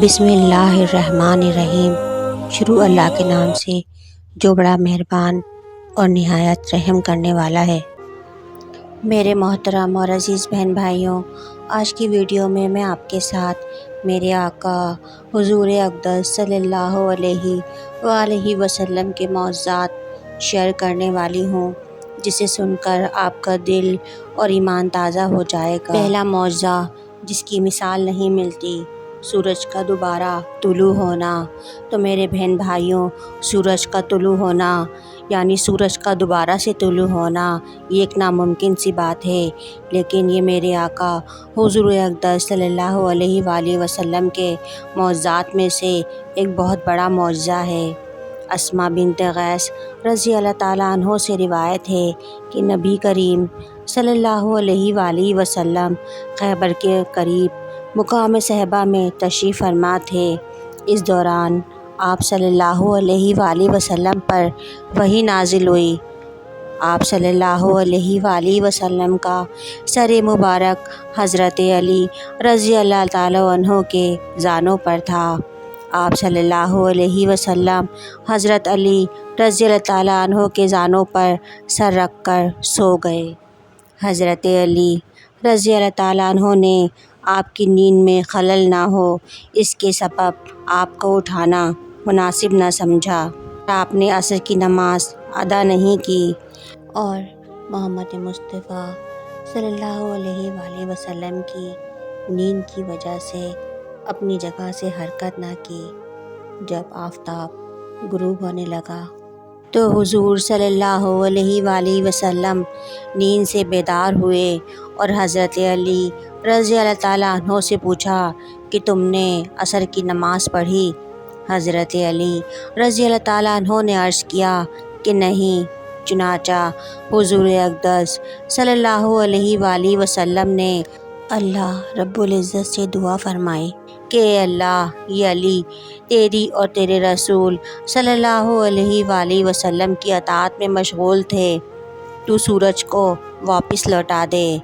بسم اللہ الرحمن الرحیم۔ شروع اللہ کے نام سے جو بڑا مہربان اور نہایت رحم کرنے والا ہے۔ میرے محترم اور عزیز بہن بھائیوں، آج کی ویڈیو میں آپ کے ساتھ میرے آقا حضور اقدس صلی اللہ علیہ وآلہ وسلم کے معجزات شیئر کرنے والی ہوں، جسے سن کر آپ کا دل اور ایمان تازہ ہو جائے گا۔ پہلا معجزہ جس کی مثال نہیں ملتی، سورج کا دوبارہ طلوع ہونا۔ تو میرے بہن بھائیوں، سورج کا طلوع ہونا یعنی سورج کا دوبارہ سے طلوع ہونا یہ ایک ناممکن سی بات ہے، لیکن یہ میرے آقا حضور اقدس صلی اللہ علیہ وآلہ وسلم کے معجزات میں سے ایک بہت بڑا معجزہ ہے۔ اسماء بنت قیس رضی اللہ تعالیٰ عنہ سے روایت ہے کہ نبی کریم صلی اللہ علیہ وآلہ وسلم خیبر کے قریب مقام صحبہ میں تشریف فرما تھے۔ اس دوران آپ صلی اللہ علیہ وآلہ وسلم پر وحی نازل ہوئی۔ آپ صلی اللہ علیہ وآلہ وسلم کا سر مبارک حضرت علی رضی اللہ تعالیٰ عنہ کے زانوں پر تھا۔ آپ صلی اللہ علیہ وسلم حضرت علی رضی اللہ تعالیٰ عنہ کے زانوں پر سر رکھ کر سو گئے۔ حضرت علی رضی اللہ تعالیٰ عنہ نے آپ کی نیند میں خلل نہ ہو اس کے سبب آپ کو اٹھانا مناسب نہ سمجھا۔ آپ نے عصر کی نماز ادا نہیں کی اور محمد مصطفیٰ صلی اللہ علیہ وآلہ وسلم کی نیند کی وجہ سے اپنی جگہ سے حرکت نہ کی۔ جب آفتاب غروب ہونے لگا تو حضور صلی اللہ علیہ وآلہ وسلم نیند سے بیدار ہوئے اور حضرت علی رضی اللہ تعالیٰ عنہ سے پوچھا کہ تم نے عصر کی نماز پڑھی؟ حضرت علی رضی اللہ تعالیٰ عنہ نے عرض کیا کہ نہیں۔ چنانچہ حضور اقدس صلی اللہ علیہ وآلہ وسلم نے اللہ رب العزت سے دعا فرمائی کہ اے اللہ، یہ علی تیری اور تیرے رسول صلی اللہ علیہ وآلہ وسلم کی اطاعت میں مشغول تھے، تو سورج کو واپس لوٹا دے۔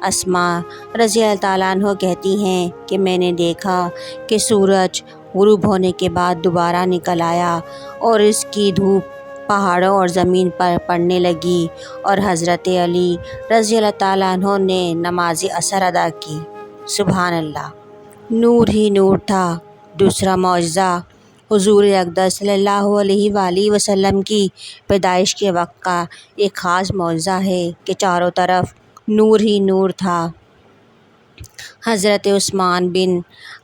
اسماء رضی اللہ تعالیٰ عنہ کہتی ہیں کہ میں نے دیکھا کہ سورج غروب ہونے کے بعد دوبارہ نکل آیا اور اس کی دھوپ پہاڑوں اور زمین پر پڑنے لگی، اور حضرت علی رضی اللہ تعالیٰ عنہ نے نماز عصر ادا کی۔ سبحان اللہ، نور ہی نور تھا۔ دوسرا معجزہ حضور اقدس صلی اللہ علیہ وآلہ وسلم کی پیدائش کے وقت کا ایک خاص معجزہ ہے کہ چاروں طرف نور ہی نور تھا۔ حضرت عثمان بن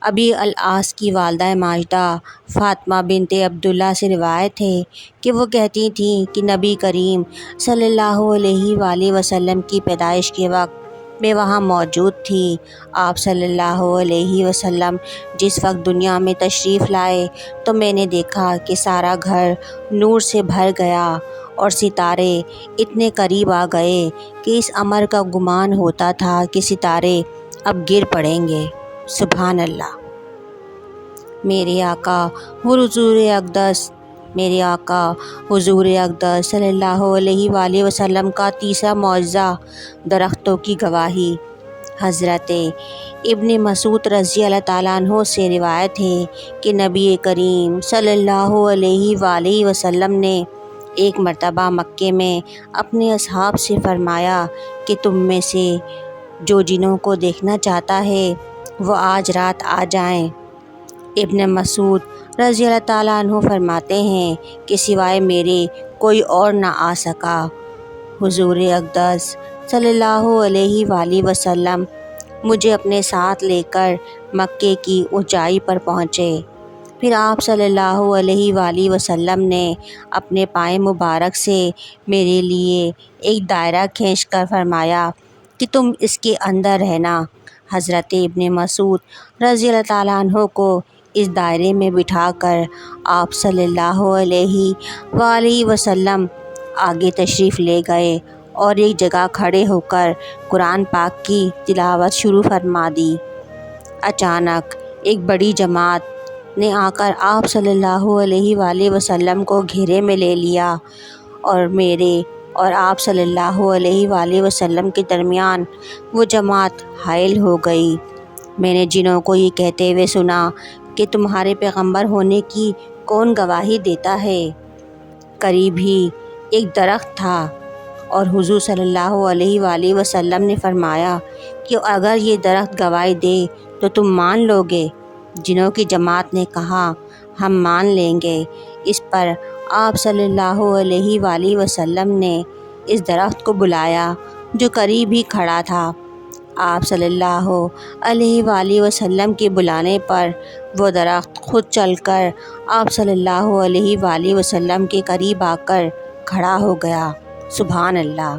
ابی العاص کی والدہ ماجدہ فاطمہ بنت عبداللہ سے روایت ہے کہ وہ کہتی تھیں کہ نبی کریم صلی اللہ علیہ وآلہ وسلم کی پیدائش کے وقت میں وہاں موجود تھی۔ آپ صلی اللہ علیہ وسلم جس وقت دنیا میں تشریف لائے تو میں نے دیکھا کہ سارا گھر نور سے بھر گیا اور ستارے اتنے قریب آ گئے کہ اس امر کا گمان ہوتا تھا کہ ستارے اب گر پڑیں گے۔ سبحان اللہ۔ میرے آقا حضور اقدس صلی اللہ علیہ وآلہ وسلم کا تیسرا معجزہ درختوں کی گواہی۔ حضرت ابن مسعود رضی اللہ تعالیٰ عنہ سے روایت ہے کہ نبی کریم صلی اللہ علیہ وآلہ وسلم نے ایک مرتبہ مکے میں اپنے اصحاب سے فرمایا کہ تم میں سے جو جنوں کو دیکھنا چاہتا ہے وہ آج رات آ جائیں۔ ابن مسعود رضی اللہ تعالیٰ عنہ فرماتے ہیں کہ سوائے میرے کوئی اور نہ آ سکا۔ حضور اقدس صلی اللہ علیہ وآلہ وسلم مجھے اپنے ساتھ لے کر مکے کی اونچائی پر پہنچے۔ پھر آپ صلی اللہ علیہ وآلہ وسلم نے اپنے پائے مبارک سے میرے لیے ایک دائرہ کھینچ کر فرمایا کہ تم اس کے اندر رہنا۔ حضرت ابن مسعود رضی اللہ تعالیٰ عنہ کو اس دائرے میں بٹھا کر آپ صلی اللہ علیہ وآلہ وسلم آگے تشریف لے گئے اور ایک جگہ کھڑے ہو کر قرآن پاک کی تلاوت شروع فرما دی۔ اچانک ایک بڑی جماعت نے آ کر آپ صلی اللہ علیہ وآلہ وسلم کو گھیرے میں لے لیا اور میرے اور آپ صلی اللہ علیہ وآلہ وسلم کے درمیان وہ جماعت حائل ہو گئی۔ میں نے جنوں کو یہ کہتے ہوئے سنا کہ تمہارے پیغمبر ہونے کی کون گواہی دیتا ہے؟ قریب ہی ایک درخت تھا اور حضور صلی اللہ علیہ وآلہ وسلم نے فرمایا کہ اگر یہ درخت گواہی دے تو تم مان لو گے؟ جنوں کی جماعت نے کہا ہم مان لیں گے۔ اس پر آپ صلی اللہ علیہ وآلہ وسلم نے اس درخت کو بلایا جو قریب ہی کھڑا تھا۔ آپ صلی اللہ علیہ وآلہ وسلم کے بلانے پر وہ درخت خود چل کر آپ صلی اللہ علیہ وآلہ وسلم کے قریب آ کر کھڑا ہو گیا۔ سبحان اللہ!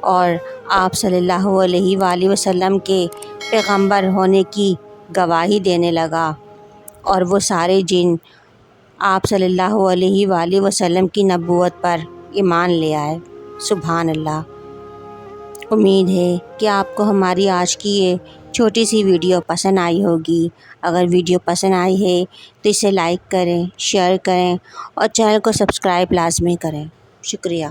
اور آپ صلی اللہ علیہ وآلہ وسلم کے پیغمبر ہونے کی گواہی دینے لگا، اور وہ سارے جن آپ صلی اللہ علیہ وآلہ وسلم کی نبوت پر ایمان لے آئے۔ سبحان اللہ! امید ہے کہ آپ کو ہماری آج کی یہ چھوٹی سی ویڈیو پسند آئی ہوگی۔ اگر ویڈیو پسند آئی ہے تو اسے لائک کریں، شیئر کریں اور چینل کو سبسکرائب لازمی کریں۔ شکریہ۔